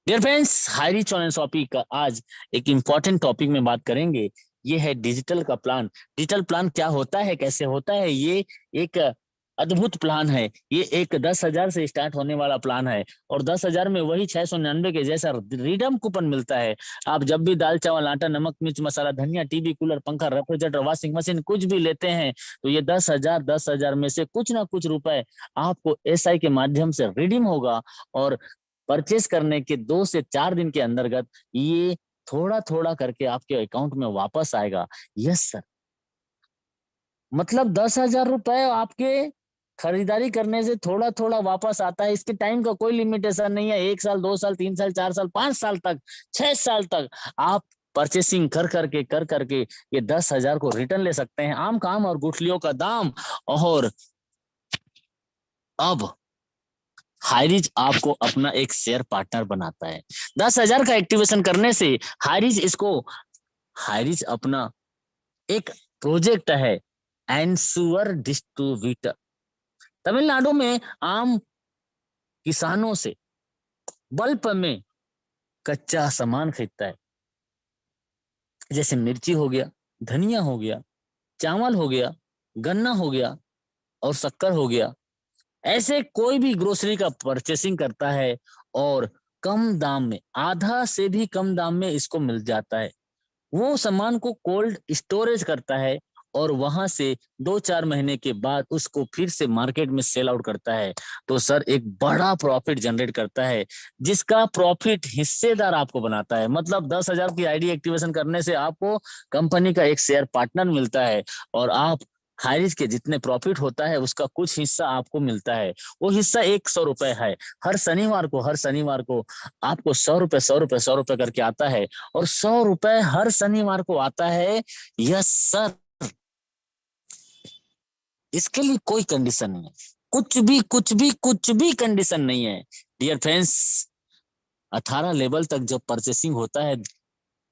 Dear friends, हाईरी चॉन topic का आज एक इम्पॉर्टेंट टॉपिक में बात करेंगे। ये है डिजिटल का प्लान। डिजिटल प्लान क्या होता है, कैसे होता है? ये एक अद्भुत प्लान है। ये एक 10,000 से स्टार्ट होने वाला प्लान है और 10,000 में वही 699 के जैसा रिडम कूपन मिलता है। आप जब भी दाल चावल आटा नमक मिर्च मसाला धनिया टीवी कूलर पंखा रेफ्रिजरेटर वॉशिंग मशीन कुछ भी लेते हैं तो ये 10,000 में से कुछ ना कुछ रुपए आपको एसआई के माध्यम से रिडीम होगा। और परचेस करने के 2 से 4 दिन के अंतर्गत ये थोड़ा थोड़ा करके आपके अकाउंट में वापस आएगा। यस सर, मतलब 10,000 रुपए आपके खरीदारी करने से थोड़ा थोड़ा वापस आता है। इसके टाइम का कोई लिमिटेशन नहीं है। 1 साल 2 साल 3 साल 4 साल 5 साल तक 6 साल तक आप परचेसिंग कर करके ये 10,000 को रिटर्न ले सकते हैं। आम काम और गुठलियों का दाम। और अब हाइरिज आपको अपना एक शेयर पार्टनर बनाता है। 10,000 का एक्टिवेशन करने से हाइरिज अपना एक प्रोजेक्ट है एंश्योर डिस्ट्रीब्यूटर। तमिलनाडु में आम किसानों से बल्क में कच्चा सामान खरीदता है, जैसे मिर्ची हो गया, धनिया हो गया, चावल हो गया, गन्ना हो गया और शक्कर हो गया। ऐसे कोई भी ग्रोसरी का परचेसिंग करता है और कम दाम में, आधा से भी कम दाम में इसको मिल जाता है। वो सामान को कोल्ड स्टोरेज करता है और वहां से 2-4 महीने के बाद उसको फिर से मार्केट में सेल आउट करता है। तो सर एक बड़ा प्रॉफिट जनरेट करता है, जिसका प्रॉफिट हिस्सेदार आपको बनाता है। मतलब 10,000 की आईडी एक्टिवेशन करने से आपको कंपनी का एक शेयर पार्टनर मिलता है और आप हाइरिज के जितने प्रॉफिट होता है उसका कुछ हिस्सा आपको मिलता है। वो हिस्सा 100 रुपए है। हर शनिवार को आपको 100 रुपए 100 रुपए 100 रुपए करके आता है और 100 रुपए हर शनिवार को आता है। यस सर, इसके लिए कोई कंडीशन नहीं है। कुछ भी कंडीशन नहीं है। डियर फ्रेंड्स, 18 लेवल तक जब परचेसिंग होता है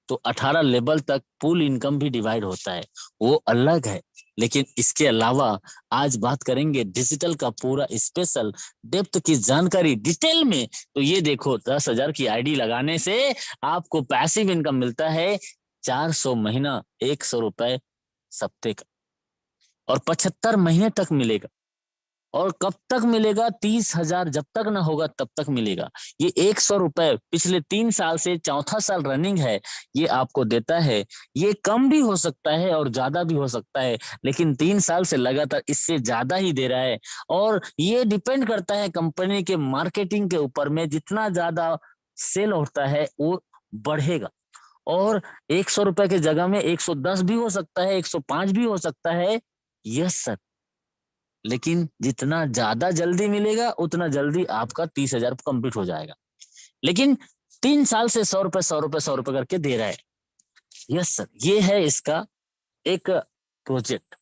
तो 18 लेवल तक पूल इनकम भी डिवाइड होता है, वो अलग है। लेकिन इसके अलावा आज बात करेंगे डिजिटल का पूरा स्पेशल डेप्थ की जानकारी डिटेल में। तो ये देखो, 10,000 की आईडी लगाने से आपको पैसिव इनकम मिलता है 400 महीना, 100 रुपए सप्ते का, और 75 महीने तक मिलेगा। और कब तक मिलेगा? 30,000 जब तक ना होगा तब तक मिलेगा। ये 100 रुपए पिछले 3 साल से चौथा साल रनिंग है, ये आपको देता है। ये कम भी हो सकता है और ज्यादा भी हो सकता है, लेकिन 3 साल से लगातार इससे ज्यादा ही दे रहा है। और ये डिपेंड करता है कंपनी के मार्केटिंग के ऊपर में। जितना ज्यादा सेल होता है वो बढ़ेगा। और 100 रुपए की जगह में 110 भी हो सकता है, 105 भी हो सकता है। यस सर, लेकिन जितना ज्यादा जल्दी मिलेगा उतना जल्दी आपका 30,000 कंप्लीट हो जाएगा। लेकिन 3 साल से 100 रुपए 100 रुपए 100 रुपए करके दे रहा है। यस सर, ये है इसका एक प्रोजेक्ट।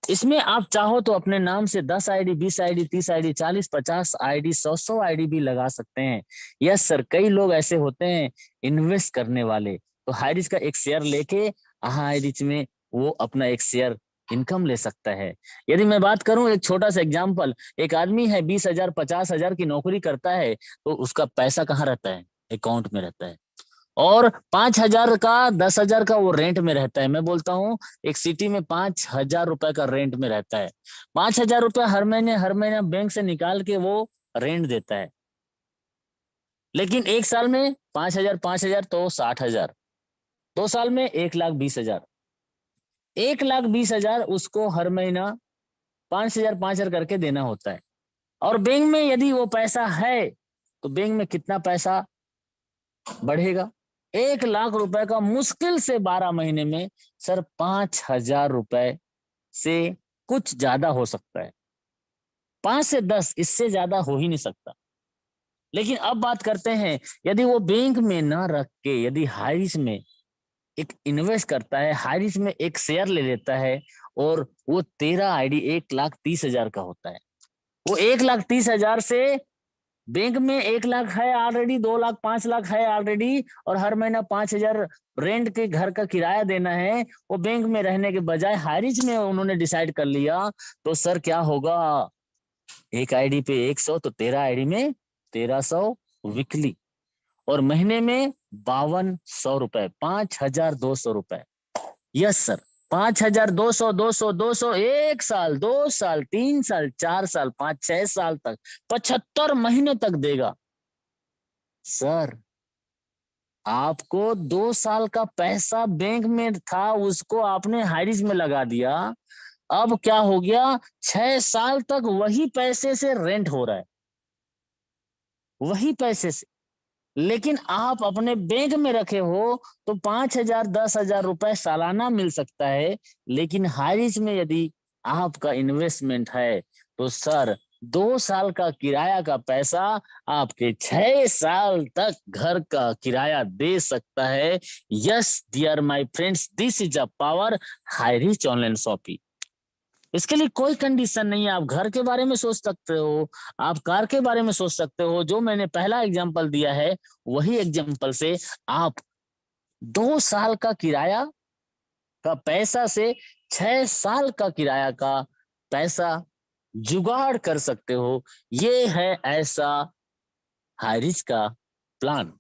इसमें आप चाहो तो अपने नाम से 10 ID 20 ID 30 ID 40 50 ID 100 ID भी लगा सकते हैं। यस सर, कई लोग ऐसे होते हैं इन्वेस्ट करने वाले, तो हाइरिज का एक शेयर लेके हाइरिज में वो अपना एक शेयर इनकम ले सकता है। यदि मैं बात करूं एक छोटा सा एग्जांपल, एक आदमी है 20,000 50,000 की नौकरी करता है, तो उसका पैसा कहाँ रहता है? अकाउंट में रहता है। और 5,000 का 10,000 का वो रेंट में रहता है। मैं बोलता हूँ एक सिटी में 5,000 रुपए का रेंट में रहता है। 5,000 रुपए हर महीने बैंक से निकाल के वो रेंट देता है। लेकिन 1 साल में 5,000 5,000 तो 60,000, 2 साल में 1,20,000, 1,20,000 उसको हर महीना 5,000 5,000 करके देना होता है। और बैंक में यदि वो पैसा है तो बैंक में कितना पैसा बढ़ेगा? 1,00,000 रुपए का मुश्किल से 12 महीने में सर 5,000 रुपए से कुछ ज्यादा हो सकता है। 5 से 10, इससे ज्यादा हो ही नहीं सकता। लेकिन अब बात करते हैं, यदि वो बैंक में ना रख के यदि हाइरिस में एक इन्वेस्ट करता है, हाइरिस में एक शेयर ले लेता है, और वो 13 आईडी 1,30,000 का होता है। वो 1,30,000 से बैंक में 1,00,000 है ऑलरेडी, 2,00,000 5,00,000 है ऑलरेडी, और हर महीना 5,000 रेंट के घर का किराया देना है। वो बैंक में रहने के बजाय हाइरिज में उन्होंने डिसाइड कर लिया, तो सर क्या होगा? एक आईडी पे 100 तो 13 आईडी में 1,300 वीकली। और महीने में 5200 रुपए, 5200 रुपए। यस सर, 5200, 200, 200, 1 साल, 2 साल, 3 साल, 4 साल, 5-6 साल तक, 75 महीने तक देगा। सर आपको 2 साल का पैसा बैंक में था, उसको आपने हाइरिज में लगा दिया। अब क्या हो गया, 6 साल तक वही पैसे से रेंट हो रहा है, वही पैसे से। लेकिन आप अपने बैंक में रखे हो तो 5,000, 10,000 रुपए सालाना मिल सकता है। लेकिन हाइरिज में यदि आपका इन्वेस्टमेंट है तो सर 2 साल का किराया का पैसा आपके 6 साल तक घर का किराया दे सकता है। Yes dear my friends, this is a power high rise online shopping. इसके लिए कोई कंडीशन नहीं है। आप घर के बारे में सोच सकते हो, आप कार के बारे में सोच सकते हो। जो मैंने पहला एग्जांपल दिया है वही एग्जांपल से आप 2 साल का किराया का पैसा से 6 साल का किराया का पैसा जुगाड़ कर सकते हो। ये है ऐसा हाइरिज का प्लान।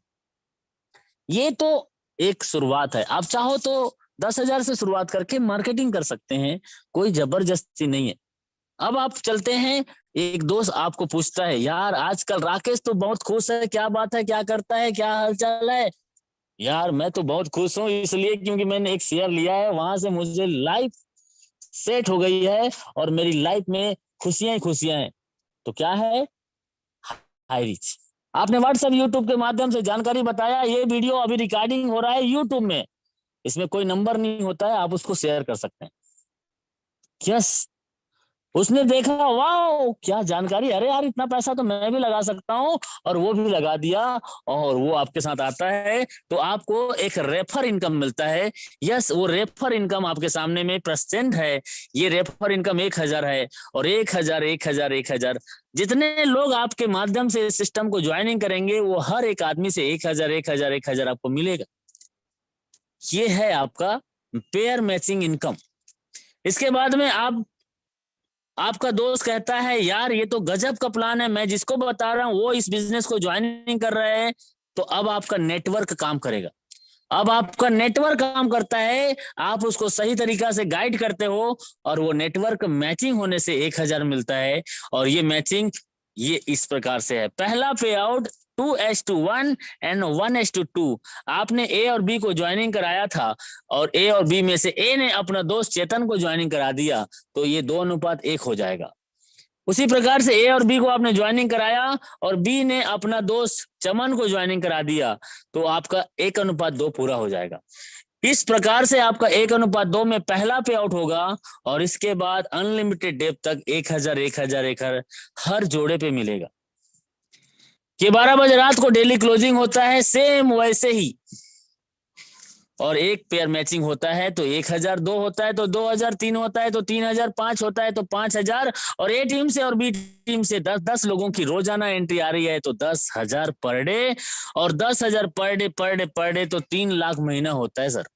ये तो एक शुरुआत है। आप चाहो तो 10,000 से शुरुआत करके मार्केटिंग कर सकते हैं, कोई जबरदस्ती नहीं है। अब आप चलते हैं, एक दोस्त आपको पूछता है, यार आजकल राकेश तो बहुत खुश है, क्या बात है, क्या करता है, क्या हालचाल है? यार मैं तो बहुत खुश हूँ इसलिए क्योंकि मैंने एक शेयर लिया है, वहां से मुझे लाइफ सेट हो गई है और मेरी लाइफ में खुशियां ही खुशियां हैं। तो क्या है? High rich. आपने व्हाट्सएप यूट्यूब के माध्यम से जानकारी बताया, ये वीडियो अभी रिकॉर्डिंग हो रहा है यूट्यूब में, इसमें कोई नंबर नहीं होता है, आप उसको शेयर कर सकते हैं। यस, उसने देखा, वाह क्या जानकारी, अरे यार इतना पैसा तो मैं भी लगा सकता हूँ, और वो भी लगा दिया और वो आपके साथ आता है तो आपको एक रेफर इनकम मिलता है। यस, वो रेफर इनकम आपके सामने में प्रेजेंट है। ये रेफर इनकम 1,000 है और 1,000, 1,000, 1,000 जितने लोग आपके माध्यम से इस सिस्टम को ज्वाइनिंग करेंगे वो हर एक आदमी से 1,000, 1,000, 1,000 आपको मिलेगा। ये है आपका पेयर मैचिंग इनकम। इसके बाद में आपका दोस्त कहता है, यार ये तो गजब का प्लान है, मैं जिसको बता रहा हूं वो इस बिजनेस को ज्वाइनिंग कर रहे हैं। तो अब आपका नेटवर्क काम करेगा। अब आपका नेटवर्क काम करता है, आप उसको सही तरीका से गाइड करते हो और वो नेटवर्क मैचिंग होने से 1,000 मिलता है। और ये मैचिंग ये इस प्रकार से है, पहला पे आउट 2:1 एंड 1:2। आपने ए और बी को ज्वाइनिंग कराया था और ए और बी में से ए ने अपना दोस्त चेतन को ज्वाइनिंग करा दिया, तो ये 2:1 हो जाएगा। उसी प्रकार से ए और बी को आपने ज्वाइनिंग कराया और बी ने अपना दोस्त चमन को ज्वाइनिंग करा दिया, तो आपका 1:2 पूरा हो जाएगा। इस प्रकार से आपका 1:2 में पहला पे आउट होगा और इसके बाद अनलिमिटेड डेप तक 1,000, 1,000, 1,000 हर जोड़े पे मिलेगा। कि 12 बजे रात को डेली क्लोजिंग होता है, सेम वैसे ही। और एक पेयर मैचिंग होता है तो 1,000, 2 होता है तो 2,000, 3 होता है तो 3,000, 5 होता है तो 5,000। और ए टीम से और बी टीम से 10-10 लोगों की रोजाना एंट्री आ रही है तो 10,000 पर डे। और 10,000 per day per day per day तो 3 लाख महीना होता है सर।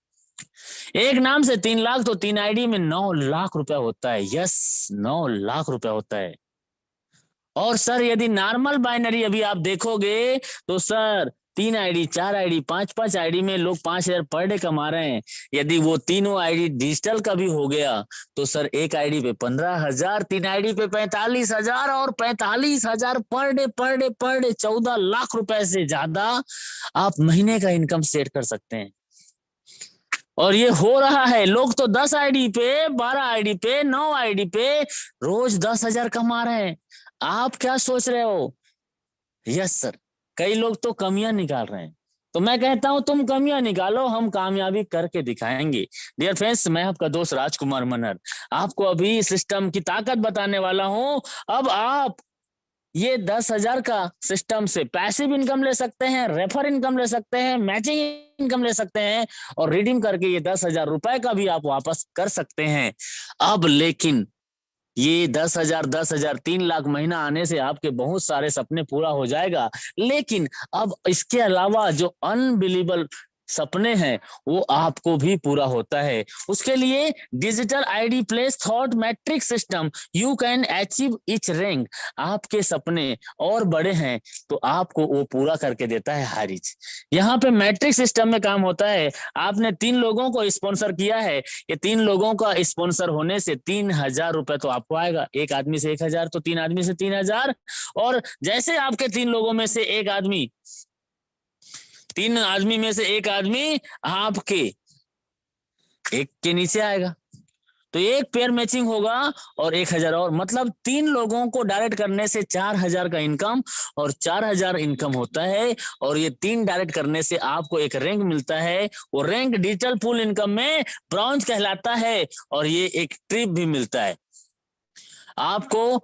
एक नाम से 3 लाख तो 3 आईडी में 9 लाख रुपया होता है। यस, 9 लाख रुपया होता है। और सर यदि नॉर्मल बाइनरी अभी आप देखोगे तो सर 3 आईडी, 4 आईडी, 5-5 आईडी में लोग 5,000 पर डे कमा रहे हैं। यदि वो तीनों आईडी डिजिटल का भी हो गया तो सर एक आईडी पे 15,000, 3 आईडी पे 45,000 और 45,000 per day per day per day 14 lakh रुपए से ज्यादा आप महीने का इनकम सेट कर सकते हैं। और ये हो रहा है। लोग तो 10 आईडी पे, 12 आईडी पे, 9 आईडी पे रोज 10,000 कमा रहे हैं। आप क्या सोच रहे हो? यस सर, कई लोग तो कमियां निकाल रहे हैं। तो मैं कहता हूं तुम कमियां निकालो, हम कामयाबी करके दिखाएंगे। डियर फ्रेंड्स, मैं आपका दोस्त राजकुमार मनहर आपको अभी सिस्टम की ताकत बताने वाला हूं। अब आप ये 10,000 का सिस्टम से पैसिव इनकम ले सकते हैं, रेफर इनकम ले सकते हैं, मैचिंग इनकम ले सकते हैं और रिडीम करके ये 10,000 रुपए का भी आप वापस कर सकते हैं। अब लेकिन ये 10,000, 10,000, 3 लाख महीना आने से आपके बहुत सारे सपने पूरा हो जाएगा। लेकिन अब इसके अलावा जो अनबिलीवेबल सपने हैं वो आपको भी पूरा होता है। उसके लिए digital ID place thought matrix system you can achieve etch rank. आपके सपने और बड़े हैं तो आपको वो पूरा करके देता है हर इच। यहाँ पे मैट्रिक्स सिस्टम में काम होता है। आपने 3 लोगों को स्पॉन्सर किया है, ये 3 लोगों का स्पॉन्सर होने से 3,000 रुपए तो आपको आएगा। एक आदमी से 1,000 तो 3 आदमी से 3,000। और जैसे आपके 3 लोगों में से एक आदमी, 3 आदमी में से एक आदमी आपके एक के नीचे आएगा तो एक पेयर मैचिंग होगा और 1,000 और, मतलब 3 लोगों को डायरेक्ट करने से 4,000 का इनकम और 4,000 इनकम होता है। और ये 3 डायरेक्ट करने से आपको एक रैंक मिलता है। वो रैंक डिजिटल पूल इनकम में ब्रॉन्ज कहलाता है और ये एक ट्रिप भी मिलता है। आपको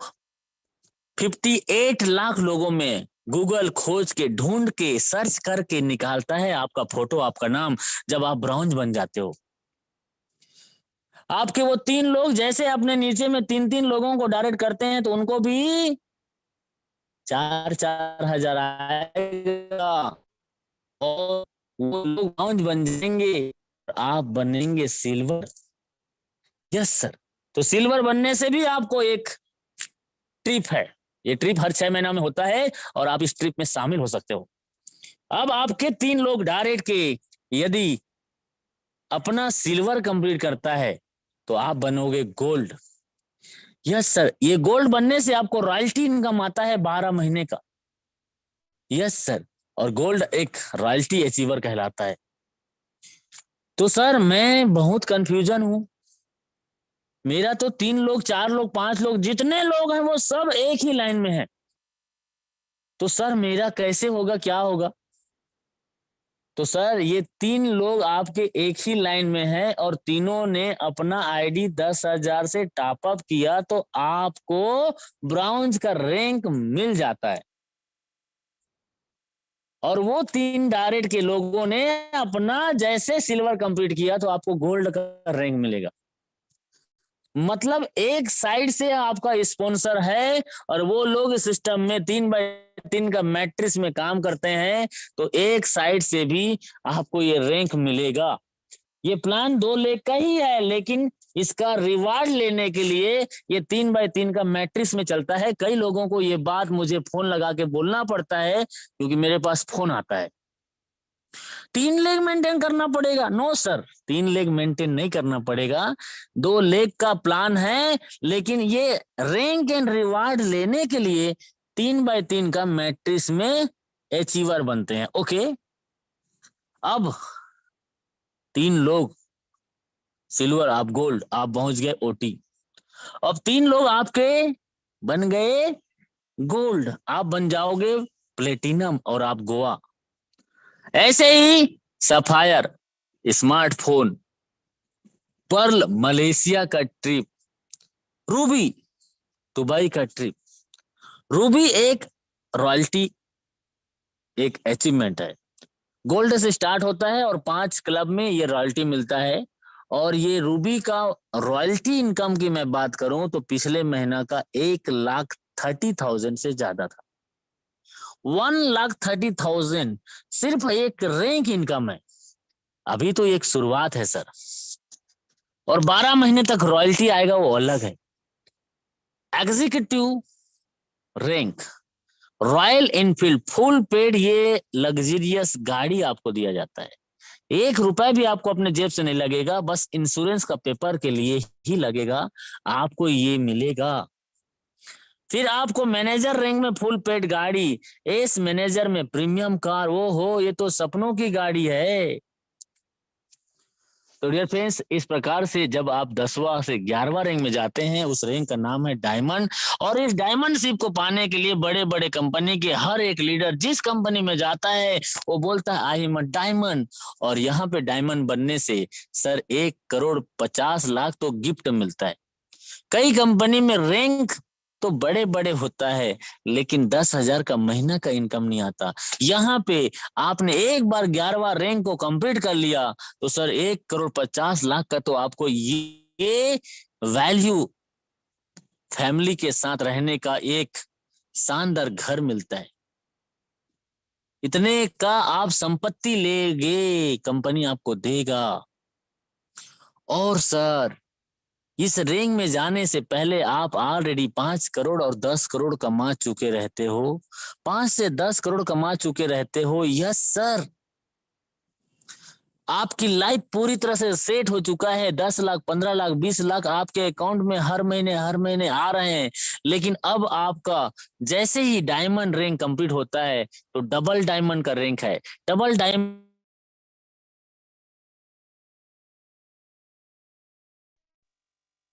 58 लाख लोगों में गूगल खोज के ढूंढ के सर्च करके निकालता है आपका फोटो, आपका नाम, जब आप ब्रॉन्ज बन जाते हो। आपके वो 3 लोग जैसे अपने नीचे में 3-3 लोगों को डायरेक्ट करते हैं तो उनको भी 4,000 आएगा और वो लोग ब्रॉन्ज बन जाएंगे और आप बनेंगे सिल्वर। Yes sir. तो सिल्वर बनने से भी आपको एक ट्रिप है। ये ट्रिप हर 6 महीना में होता है और आप इस ट्रिप में शामिल हो सकते हो। अब आपके 3 लोग डायरेक्ट के यदि अपना सिल्वर कंप्लीट करता है तो आप बनोगे गोल्ड। Yes sir. ये गोल्ड बनने से आपको रॉयल्टी इनकम आता है 12 महीने का। Yes sir. और गोल्ड एक रॉयल्टी अचीवर कहलाता है। तो सर मैं बहुत कंफ्यूजन हूं। मेरा तो 3 लोग, 4 लोग, 5 लोग, जितने लोग हैं वो सब एक ही लाइन में है। तो सर मेरा कैसे होगा, क्या होगा? तो सर ये 3 लोग आपके एक ही लाइन में हैं और तीनों ने अपना आईडी 10,000 से टॉप अप किया तो आपको ब्राउन्ज का रैंक मिल जाता है। और वो 3 डायरेक्ट के लोगों ने अपना जैसे सिल्वर कंप्लीट किया तो आपको गोल्ड का रैंक मिलेगा। मतलब एक साइड से आपका स्पॉन्सर है और वो लोग सिस्टम में 3x3 का मैट्रिक्स में काम करते हैं तो एक साइड से भी आपको ये रैंक मिलेगा। ये प्लान 2 लाख का ही है लेकिन इसका रिवार्ड लेने के लिए ये 3x3 का मैट्रिक्स में चलता है। कई लोगों को ये बात मुझे फोन लगा के बोलना पड़ता है क्योंकि मेरे पास फोन आता है 3 लेग मेंटेन करना पड़ेगा। नो सर, 3 लेग मेंटेन नहीं करना पड़ेगा। 2 लेग का प्लान है लेकिन ये रैंक एंड रिवार्ड लेने के लिए 3x3 का मैट्रिक्स में अचीवर बनते हैं। ओके। अब 3 लोग सिल्वर, आप गोल्ड, आप पहुंच गए ओटी। अब 3 लोग आपके बन गए गोल्ड, आप बन जाओगे प्लेटिनम और आप गोवा। ऐसे ही सफायर, स्मार्टफोन, पर्ल मलेशिया का ट्रिप, रूबी दुबई का ट्रिप। रूबी एक रॉयल्टी, एक अचीवमेंट है। गोल्ड से स्टार्ट होता है और 5 क्लब में ये रॉयल्टी मिलता है। और ये रूबी का रॉयल्टी इनकम की मैं बात करूं तो पिछले महीना का 1,30,000 से ज्यादा था। 1,30,000 सिर्फ एक रैंक इनकम है। अभी तो एक शुरुआत है सर और 12 महीने तक रॉयल्टी आएगा वो अलग है। Executive rank, royal Enfield full paid, ये लग्जरियस गाड़ी आपको दिया जाता है। 1 रुपए भी आपको अपने जेब से नहीं लगेगा, बस इंश्योरेंस का पेपर के लिए ही लगेगा, आपको ये मिलेगा। फिर आपको मैनेजर रैंक में फुल पेड गाड़ी, एस मैनेजर में प्रीमियम कार। ओ हो, ये तो सपनों की गाड़ी है। तो डियर फ्रेंड्स, इस प्रकार से जब आप 10वां से 11वां रैंक में जाते हैं उस रैंक का नाम है डायमंड। और इस डायमंड शिप को पाने के लिए बड़े बड़े कंपनी के हर एक लीडर जिस कंपनी में जाता है वो बोलता है आई एम अ डायमंड। और यहाँ पे डायमंड बनने से सर 1,50,00,000 तो गिफ्ट मिलता है। कई कंपनी में रैंक तो बड़े बड़े होता है लेकिन 10,000 का महीना का इनकम नहीं आता। यहाँ पे आपने एक बार 11वां रैंक को कंप्लीट कर लिया तो सर 1,50,00,000 का तो आपको ये वैल्यू, फैमिली के साथ रहने का एक शानदार घर मिलता है। इतने का आप संपत्ति लेंगे, कंपनी आपको देगा। और सर, इस रेंज में जाने से पहले आप ऑलरेडी 5 करोड़ और 10 करोड़ कमा चुके रहते हो, 5 से 10 करोड़ कमा चुके रहते हो। यस सर, आपकी लाइफ पूरी तरह से सेट हो चुका है। 10 लाख, 15 लाख, 20 लाख आपके अकाउंट में हर महीने आ रहे हैं। लेकिन अब आपका जैसे ही डायमंड रैंक कंप्लीट होता है तो डबल डायमंड का रैंक है। डबल डायमंड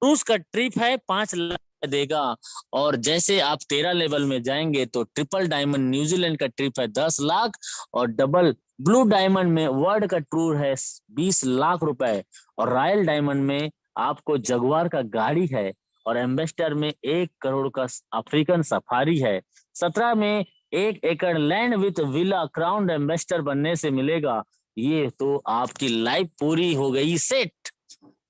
क्रूज का ट्रिप है, 5 लाख देगा। और जैसे आप 13 लेवल में जाएंगे तो ट्रिपल डायमंड न्यूजीलैंड का ट्रिप है 10 लाख। और डबल ब्लू डायमंड में वर्ल्ड का टूर है 20 लाख रुपए। और रॉयल डायमंड में आपको जगुआर का गाड़ी है। और एम्बेसडर में 1 करोड़ का अफ्रीकन सफारी है। 17 में 1 एकड़ land with villa crown ambassador बनने से मिलेगा। ये तो आपकी लाइफ पूरी हो गई सेट।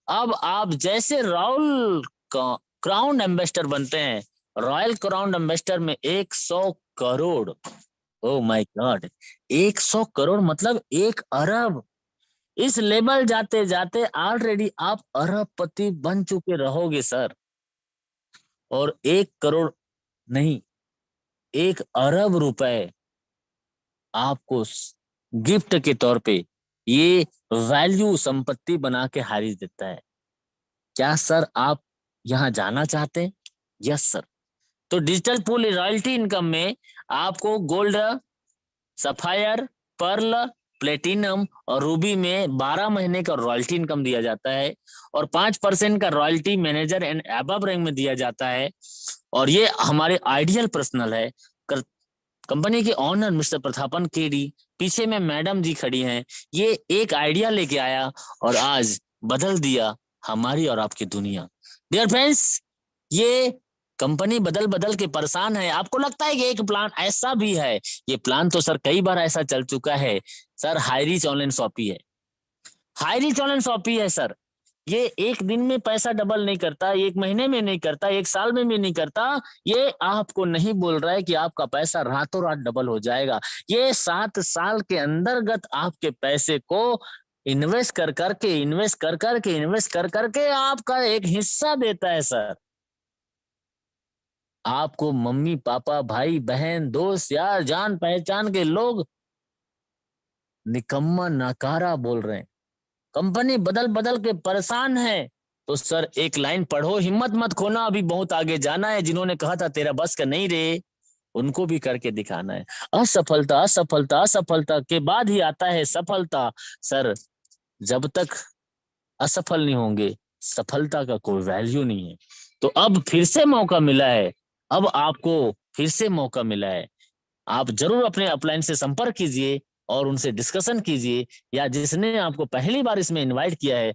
अब आप जैसे रॉयल क्राउन एम्बेसडर बनते हैं, रॉयल क्राउन एम्बेसडर में 100 crore, oh my God, 100 crore मतलब 1 अरब। इस लेवल जाते जाते ऑलरेडी आप अरबपति बन चुके रहोगे सर। और 1 करोड़ नहीं, 1 अरब रुपए आपको गिफ्ट के तौर पे ये वैल्यू संपत्ति बना के हारिस देता है। क्या सर आप यहाँ जाना चाहते हैं? Yes sir. तो डिजिटल पूल रॉयल्टी इनकम में आपको गोल्ड, सफायर, पर्ल, प्लेटिनम और रूबी में 12 महीने का रॉयल्टी इनकम दिया जाता है। और 5% का royalty manager and above rank में दिया जाता है। और ये हमारे आइडियल पर्सनल है। कंपनी के ऑनर मिस्टर प्रथापन केडी, पीछे में मैडम जी खड़ी हैं। ये एक आइडिया लेके आया और आज बदल दिया हमारी और आपकी दुनिया। डियर फ्रेंड्स, ये कंपनी बदल बदल के परेशान है। आपको लगता है कि एक प्लान ऐसा भी है? ये प्लान तो सर कई बार ऐसा चल चुका है सर। हाईरीच ऑनलाइन शॉपी है, हाईरीच ऑनलाइन शॉपी है सर। ये एक दिन में पैसा डबल नहीं करता, 1 महीने में नहीं करता, 1 साल में भी नहीं करता। ये आपको नहीं बोल रहा है कि आपका पैसा रातों रात डबल हो जाएगा। ये 7 साल के अंतर्गत आपके पैसे को इन्वेस्ट कर करके इन्वेस्ट कर करके आपका एक हिस्सा देता है सर। आपको मम्मी पापा भाई बहन दोस्त यार जान पहचान के लोग निकम्मा नकारा बोल रहे हैं। कंपनी बदल बदल के परेशान है। तो सर एक लाइन पढ़ो, हिम्मत मत खोना, अभी बहुत आगे जाना है। जिन्होंने कहा था तेरा बस का नहीं रे, उनको भी करके दिखाना है। असफलता असफलता असफलता के बाद ही आता है सफलता। सर जब तक असफल नहीं होंगे सफलता का कोई वैल्यू नहीं है। तो अब फिर से मौका मिला है, अब आपको फिर से मौका मिला है। आप जरूर अपने अपलाइन से संपर्क कीजिए और उनसे डिस्कशन कीजिए, या जिसने आपको पहली बार इसमें इनवाइट किया है